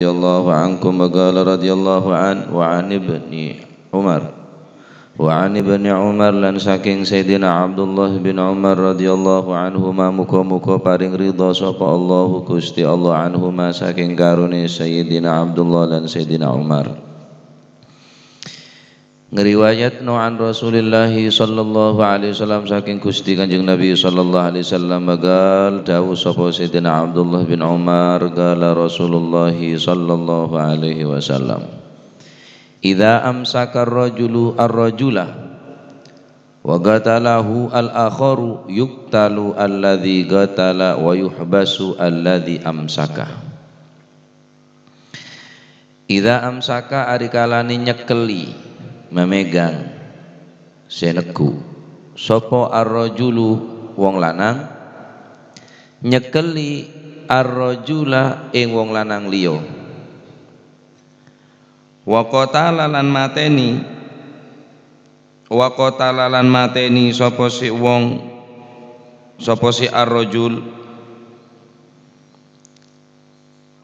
radhiyallahu ankum qala radhiyallahu an wa an ibni Umar lan saking Sayyidina Abdullah bin Umar radhiyallahu anhuma muga-muga paring ridha sapa Allah Gusti Allah anhuma saking karone Sayyidina Abdullah lan Sayyidina Umar ngeriwayatno an Rasulillah sallallahu alaihi wasallam saking Gusti Kanjeng Nabi sallallahu alaihi wasallam bagal dawuh sapa Sayyidina Abdullah bin Umar qala Rasulullah sallallahu alaihi wasallam idza amsaka ar-rajulu ar-rajula wa qatalahu al-akharu yuqtalu alladhi qatala wa yuhbasu alladhi amsaka. Idza amsaka ari kalane nyekeli memegang senegu sapa ar-rajulu wong lanang nyekeli ar-rajula ing wong lanang liya wa qatala lan mateni sapa si wong sapa si ar-rajul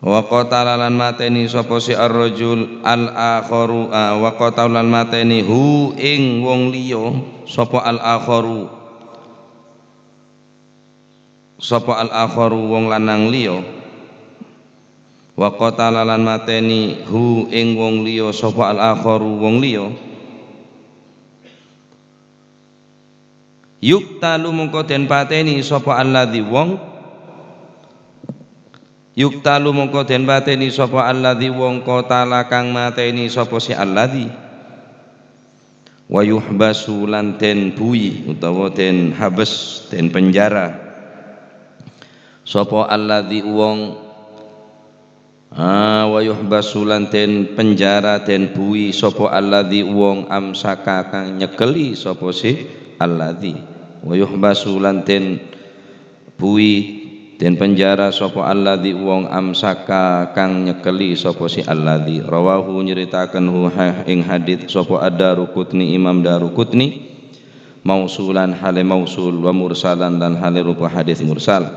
wa qatala lan mateni sapa si ar-rajul al-akharu wa qatala lan mateni hu ing wong liya sapa al-akharu wong lanang liya wa qatala lan mateni hu ing wong liya sapa al-akharu wong liya yuktalu mongko den pateni sapa alladzi wong yuktalu mongko den pateni sapa alladzi wong qatala kang mateni sapa si alladzi wa yuhbasu lan den buyi utawa den habes den penjara sapa alladzi wong wa yuhbasu lan den penjara den buyi sapa alladzi wong amsaka kang nyekeli sapa si alladzi wa yuhbasu lan den buyi den penjara sapa alladzi wong amsaka kang nyekeli sapa si alladzi rawahu nyeritaken hu ing hadits sapa ad-Daruqutni Imam Daruqutni mausulan hale mausul wa mursalan dan hale rupa hadis mursal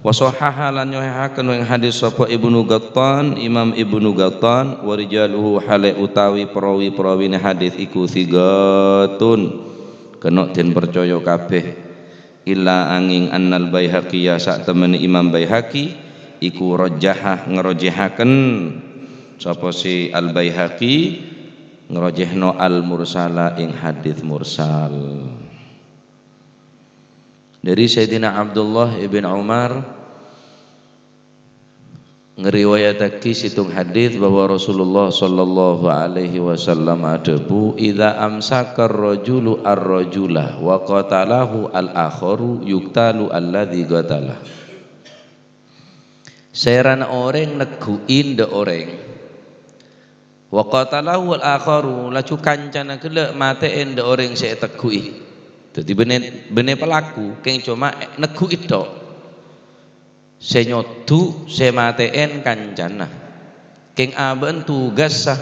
wa sahaha lan nyohaken ing hadis sapa Ibnu Gattan Imam Ibnu Gattan wa rijaluhu hale utawi perawi-perawine hadis iku sigatun kena den percaya kabeh illa angin annal Baihaqi ya sak temene Imam Baihaqi iku rajahah ngerojehaken sapa si al Baihaqi ngerojehno al mursala ing hadis mursal dari Sayyidina Abdullah ibn Umar ngeriwayatake situng hadis bahwa Rasulullah sallallahu alaihi wasallam adabu idza amsaka ar-rajulu ar-rajula wa qatalahu al-akharu yuktalu alladzi qatala. Seran orang neguin de orang wa qatalahu al-akharu laju kancana kelek mateen de orang sing tegui. Dadi bene pelaku keng cuma negui tok. Senyotu semateen kancana keng aben tugas sah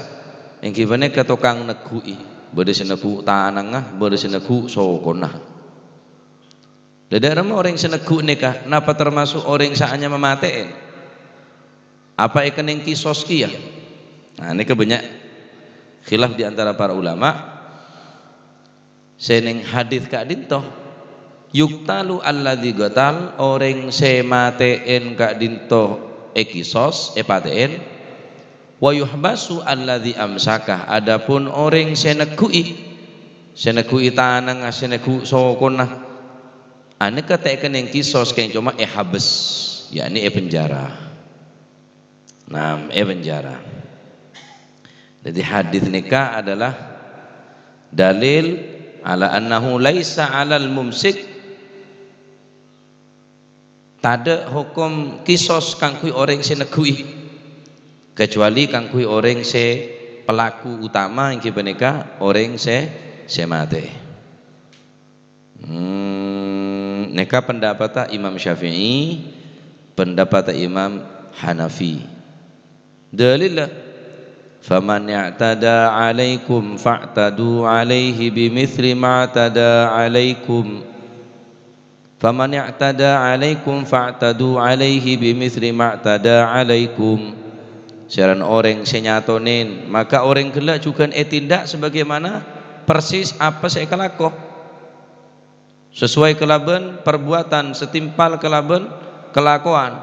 yang gimana ke tukang negui bade senegu tanangah bade senegu sokonah dadara orang senegu nikah napa termasuk orang saanya memateen apa ikan yang kisos kia nah ini kebanyak khilaf diantara para ulama seneng hadith kak dintoh yuktalu alladzi qatal orang semateen kak dinto ekisos epateen wa yuhbasu alladzi amsakah adapun orang senegui tanang senegu sokona ane keteken yang kisos keng cuma habes yakni penjara penjara jadi hadis nikah adalah dalil ala annahu laisa alal mumsik tada hukum kisos kang kui orang se negui kecuali kang kui orang se pelaku utama yang kibeneka orang se mate neka pendapat Imam Syafi'i pendapat Imam Hanafi dalil faman ya'tada alaikum fa'tadu alaihi bimithli ma tada alaikum faman i'tada 'alaikum fa'tadu 'alaihi bimithli ma i'tada 'alaikum. Seran orang senyatonin, maka orang gelak juga tindak sebagaimana persis apa saya kelako, sesuai kelaban perbuatan setimpal kelaban kelakuan.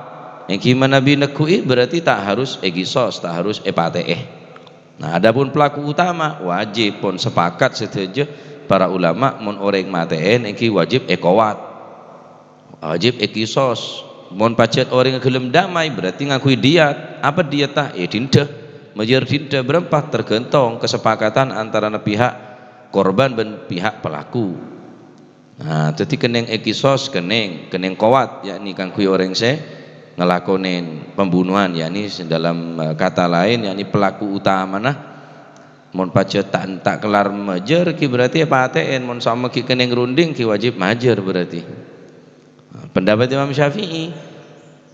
Yang gimana Nabi nekui berarti tak harus egisos, tak harus epate. Nah, adapun pelaku utama wajib pun sepakat setuju para ulama mon orang mateen iki wajib ekowat, wajib ekisos. Mon pacet orang gelem damai berarti ngakui diat. Apa diat tah? Dinda. Majer dinda berempat tergantung kesepakatan antara pihak korban dan pihak pelaku. Nah, jadi keneng ekisos keneng kowat, yakni ngakui orang se ngelakonin pembunuhan, yakni dalam kata lain yakni pelaku utama nah. Mon pacet tak kelar majer ki berarti apa aten mon sama ki keneng runding ki wajib majer berarti. Pendapat Imam Syafi'i,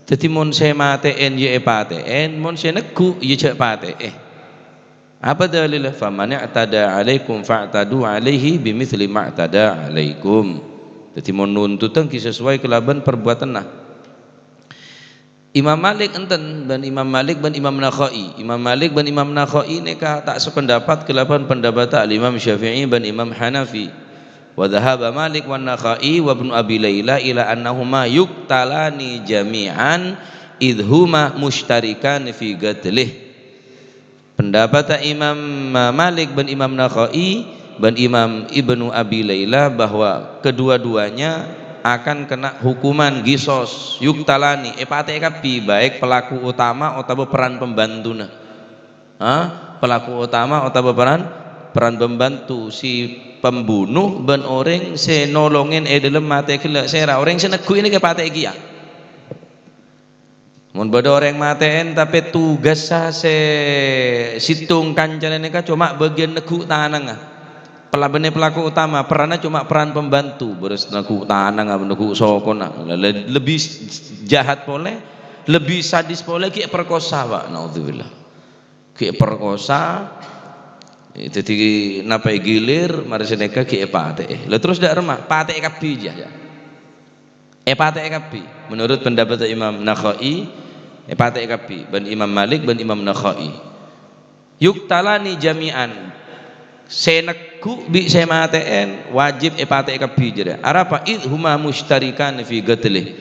jadi mon saya mateen ye pateen, mon saya negu ye cek pate. Apa dalilnya? Faman i'tada 'alaikum fa'tadu 'alaihi bimithli ma i'tada 'alaikum. Jadi mon nuntutan ki sesuai kelaban perbuatan nah. Imam Malik enten dan Imam Malik dan Imam Nakhai. Imam Malik dan Imam Nakhai neka tak sependapat kelaban pendapat Imam Syafi'i dan Imam Hanafi. Wa dhahaba Malik wa Nakhai wa Ibnu Abi Laila ila annahuma yuqtalani jami'an idhuma mushtarikan fi qatlih. Pendapat Imam Malik dan Imam Nakhai dan Imam Ibnu Abi Laila bahwa kedua-duanya akan kena hukuman gisos yuqtalani epate kapi, baik pelaku utama atau peran pembantuna. Pelaku utama atau peran pembantu. Si pembunuh ben orang se nolongin dalam mate kelak sera orang se negu ini ke pate kia. Mun bada orang mateen tapi tugas se situng kancan ini cuma bagian negu tanang. Pelabene pelaku utama perannya cuma peran pembantu, beres negu tanang negu sokon. Lebih jahat boleh, lebih sadis boleh ki perkosa pak, naudzubillah. Ki perkosa jadi napa gilir mariseneka ki epate lah terus dak remah pate kapi aja epate kapi menurut pendapat Imam Nakhai epate kapi dan Imam Malik dan Imam Nakhai yuktalani jami'an seneku bi semateen wajib epate kapi jere arapa id huma mushtarikan fi qatlih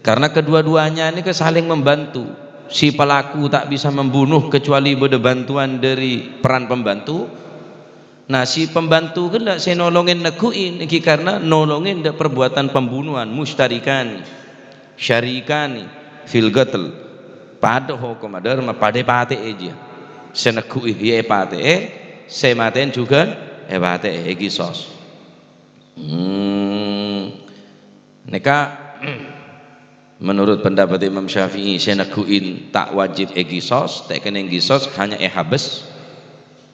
karena kedua-duanya ini saling membantu. Si pelaku tak bisa membunuh kecuali ada bantuan dari peran pembantu. Nah si pembantu kan saya nolongin neguin karena nolongin dak perbuatan pembunuhan mushtarikan syarikan fil qatl pada hukum ada pada pate aja saya negui ya pate saya maten juga pate gisos neka menurut pendapat Imam Syafi'i senakuin tak wajib gisos, tak kena gisos hanya habes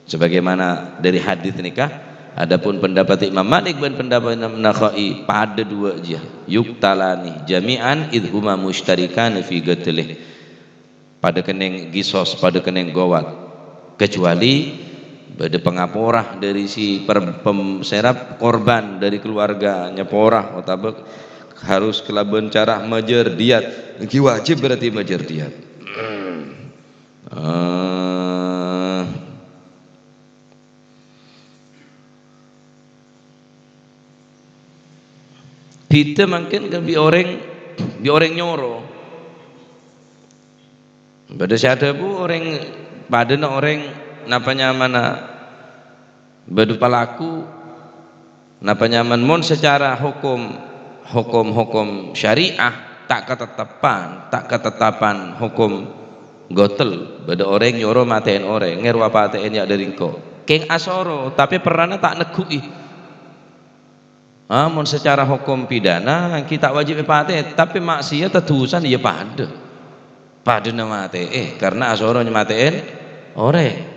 sebagaimana dari hadis nikah. Adapun pendapat Imam Malik dan pendapat Imam Nakhai pada dua aja yuktalani jami'an idhuma mushtarikan fi qatlih pada kena gisos pada kena gowat kecuali pada pengaporah dari si serap korban dari keluarga nyeporah atau harus kelaban cara majer diat ki wajib berarti majer diat. Kita mungkin kan bi orang nyoro pada saat bu orang pada orang napa nyamana badu pelaku napa nyaman mon secara hukum syariah tak ketetapan hukum gotel beda orang nyoro maten orang ngerwa paten ya dari ko keng asoro tapi perannya tak negui mon secara hukum pidana kita wajib paten tapi maksiat tetusan ya pada nama karena asoro maten orang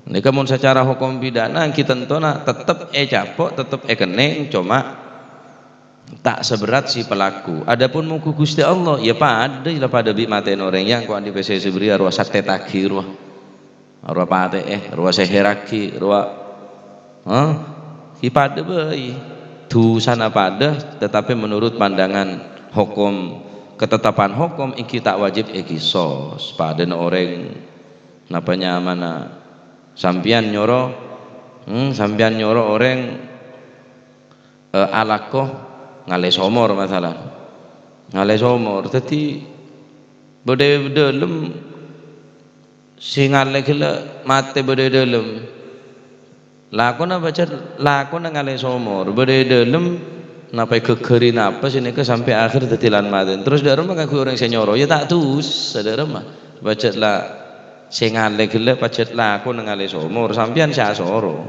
ini mon secara hukum pidana kita tentona tetap capok tetap keneng cuma tak seberat si pelaku. Adapun muku Gusti Allah ya pada bi maten orang yang kau di PC seberi arwah sate takir arwah pate arwah seheraki arwah pada bayi tu sana pada tetapi menurut pandangan hukum ketetapan hukum iki tak wajib kisos pada orang napanya mana sampian nyoro orang alakoh ngale somor masalah ngale somor tadi bedalem si ngale gila mate bedalem lakona baca lakona ngale somor bedalem napai kekerin apa sini ke sampai akhir tetilan maten terus dari rumah aku orang senyoro ya tak tus ada rumah baca lah sengale gila baca lah aku ngale somor sampian saya soro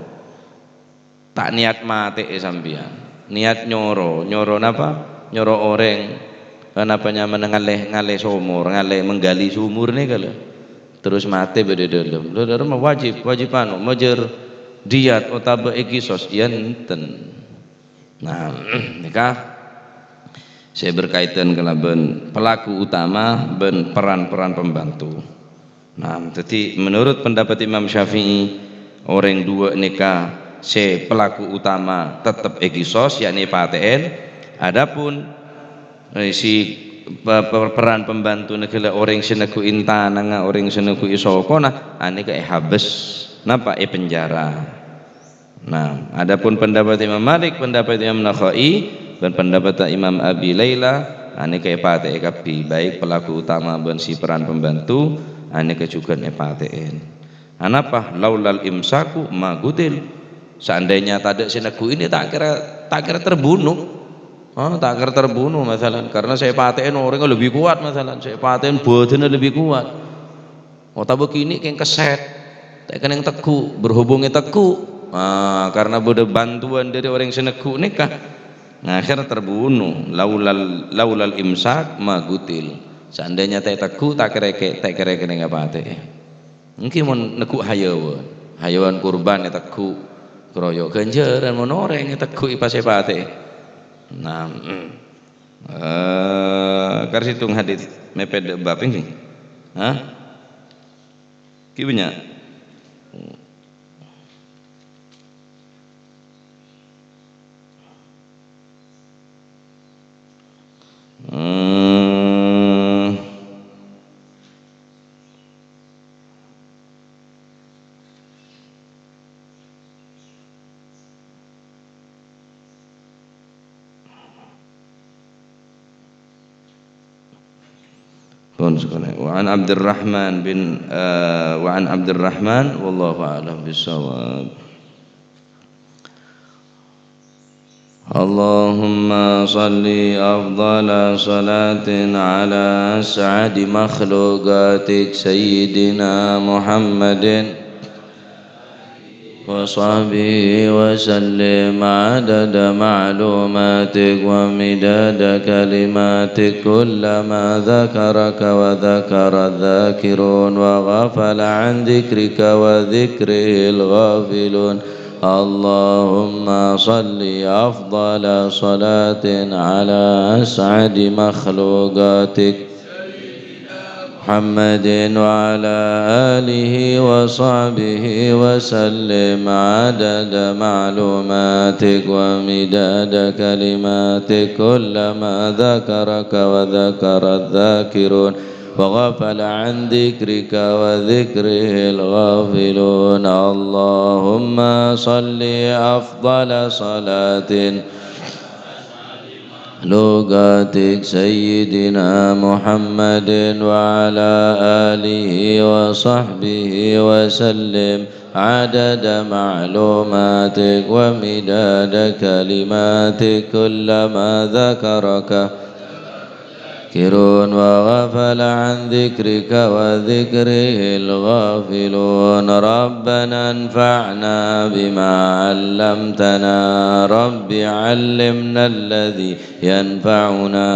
tak niat mati sampian niat nyoro napa nyoro orang kenapa nyaman ngale somor ngale menggali sumur nih kalau terus mati beda dalam dari rumah wajib anu majer diat otaba ekisos enten. Nah, nikah saya berkaitan kelaban pelaku utama dan peran-peran pembantu. Nah, jadi menurut pendapat Imam Syafi'i orang dua nikah si pelaku utama tetap ekisos yakni paten. Adapun si peran pembantu negara orang seneku intananga orang seneku isokona ane ke habes napa penjara. Nah, adapun pendapat Imam Malik, pendapat Imam Nakhai dan pendapat Imam Abi Laila ane ke pate kapi baik pelaku utama dan si peran pembantu ane ke juga paten. Anapa laulal imsaku magutil seandainya tak ada seneku ini tak kira terbunuh. Tak kira terbunuh masalah karena saya paten orang lebih kuat masalah saya paten badannya lebih kuat. Tak begini kayak keset, tak kena yang teku berhubungnya teku. Karena bude bantuan dari orang seneku nikah nah akhirnya terbunuh laulal imsak magutil seandainya tak teku tak kira nggak pate mungkin mau neku hayawan kurban ya teku keroyok ganjaran mau noreng ya teku ipase pate nah karsitung hadits meped bab ini kibunya وعن عبد الرحمن والله أعلم بالصواب اللهم صل أفضل صلاة على أسعد مخلوقاتك سيدنا محمد وصحبه وسلم عدد معلوماتك ومداد كلماتك كلما ذكرك وذكر الذاكرون وغفل عن ذكرك وذكره الغافلون اللهم صل أفضل صلاة على أسعد مخلوقاتك محمد وعلى آله وصحبه وسلم عدد معلوماتك ومداد كلماتك كلما ذكرك وذكر الذاكرون وغفل عن ذكرك وذكره الغافلون اللهم صل أفضل صلاة لغاتك سيدنا محمد وعلى آله وصحبه وسلم عدد معلوماتك ومداد كلماتك كلما ذكرك ذاكرون وغفل عن ذكرك وذكره الغافلون ربنا انفعنا بما علمتنا رب علمنا الذي ينفعنا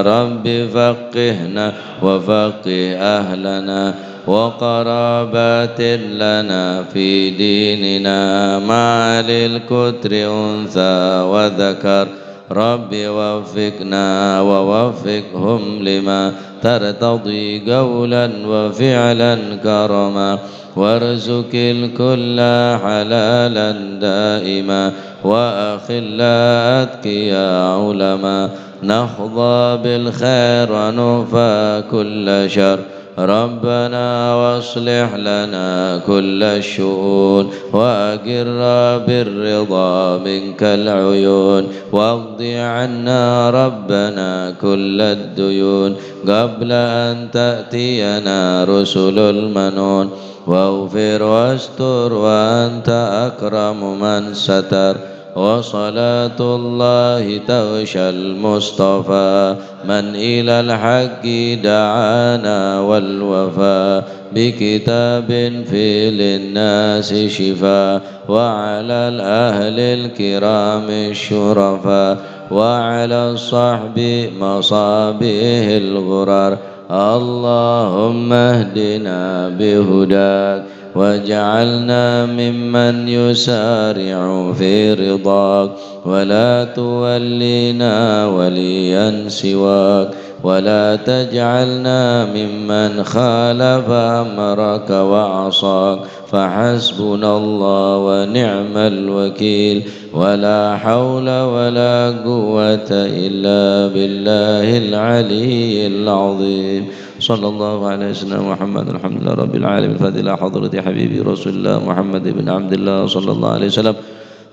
رب فقهنا وفقه أهلنا وقرابات لنا في ديننا مع للكتر أنثى وذكر رب وفقنا ووفقهم لما ترتضي قولا وفعلا كرما وارزق الكل حلالا دائما وأخلاء أتقيا علما نحظى بالخير ونوفى كل شر ربنا واصلح لنا كل الشؤون وأقر بالرضا منك العيون واقض عنا ربنا كل الديون قبل أن تأتينا رسل المنون واغفر واستر وأنت أكرم من ستر وصلاة الله تغشى المصطفى من إلى الحق دعانا والوفا بكتاب في للناس شفاء وعلى الأهل الكرام الشرفاء وعلى الصحب مصابيه الغرار اللهم اهدنا بهداك واجعلنا ممن يسارع في رضاك ولا تولينا وليا سواك ولا تجعلنا ممن خالف أمرك وعصاك فحسبنا الله ونعم الوكيل ولا حول ولا قوة إلا بالله العلي العظيم صلى الله على سيدنا محمد الحمد لله رب العالمين الفاتحة إلى حضرة حبيبي رسول الله محمد بن عبد الله صلى الله عليه وسلم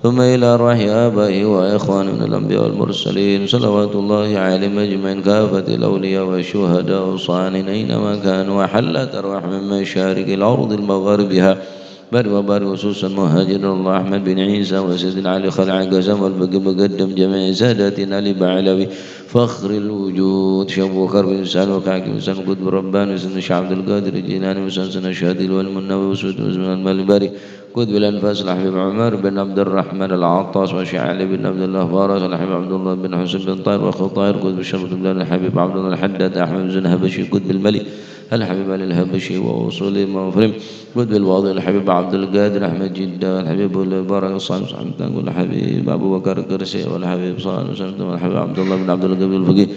ثم إلى أرواح آبائه وإخوانه من الأنبياء والمرسلين صلوات الله عليهم أجمعين كافة الأولياء والشهداء والصالحين أينما كانوا وحلت أرواح من مشارق الأرض المغاربها بر وبر خصوصا مهاجر الله أحمد بن عيسى وسيدنا علي خلع قسم والبقي مقدم جميع ساداتنا علي بعلوي فخر الوجود شبو كرب إنسان وكعك إنسان قدب ربان وسن عبد القادر الجيلاني وسن الشهدي والمنوي وسود وزمان المالباري قدب الأنفاس الحبيب عمر بن عبد الرحمن العطاس وشعالي بن عبد الله فارس الحبيب عبد الله بن حسين بن طاهر وأخو طاهر قدب الشرف بن الحبيب عبد الله الحداد أحمد بن هبشي قدب الملك الحبيب علي الهبشي ووصولي مغفرم قدب الواضح الحبيب عبد القادر أحمد جدة الحبيب البارك الصالح صحبتان والحبيب أبو بكر القرشي والحبيب صالح وسلم والحبيب عبد الله بن عبد القبيل الفقيه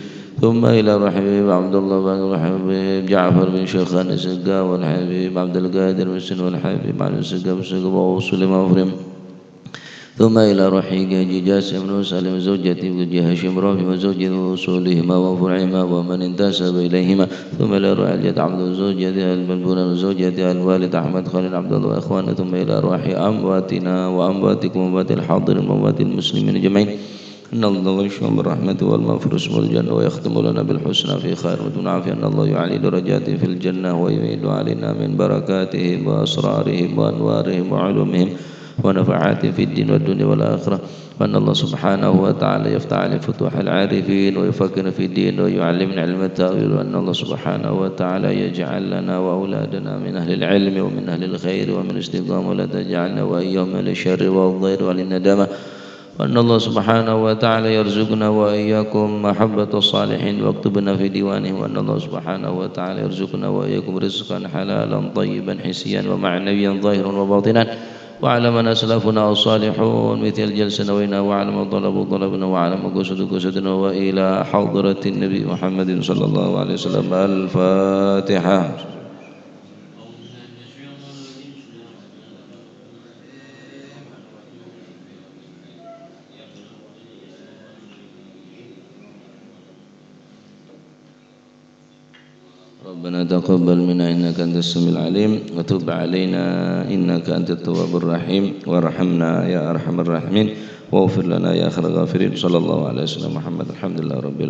ثم إلى الحبيب عبد الله بن الحبيب جعفر بن شيخان السقا والحبيب عبد القادر بن سن والحبيب علي السقا ووصولي مغفرم ثم إلى رحيق جاسم بن سالم زوجته وجه هاشم رافي وزوجه وصولهما وفرعهما ومن انتسب إليهما ثم إلى روح الجد عبد زوجته البلبون وزوجته الوالد أحمد خالد عبد الله وإخوانه ثم إلى روح أمواتنا وأمواتكم وأموات الحاضرين وأموات المسلمين جميعا إن الله يشفع بالرحمة والمغفرة والجنة ويختم لنا بالحسنى في خير ودون عافية أن الله يعلي درجاته في الجنة ويميد علينا من بركاتهم وأسرارهم وأنوارهم وعلومهم ونفعات في الدين والدنيا والآخرة وأن الله سبحانه وتعالى يفتح على فتوح العارفين ويفكر في الدين ويعلمنا علم التأويل وأن الله سبحانه وتعالى يجعل لنا وأولادنا من أهل العلم ومن أهل الخير ومن الاستقامة ولا تجعلنا وإياهم من الشر والضير والندامة وأن الله سبحانه وتعالى يرزقنا وإياكم محبة الصالحين واكتبنا في ديوانه وأن الله سبحانه وتعالى يرزقنا وإياكم رزقا حلالا طيبا حسيا ومعنويا ظاهرا وباطنا وعلى من أسلافنا الصالحون مثل الجلسة نوينا وعلى ما طلبوا طلبنا وعلى ما قصدوا قصدنا وإلى حضرة النبي محمد صلى الله عليه وسلم الفاتحة. ربنا تقبل منا إنك أنت السميع العليم وتب علينا إنك أنت التواب الرحيم وارحمنا يا أرحم الراحمين واغفر لنا يا خير الغافرين صلى الله عليه وسلم محمد الحمد لله رب العالمين.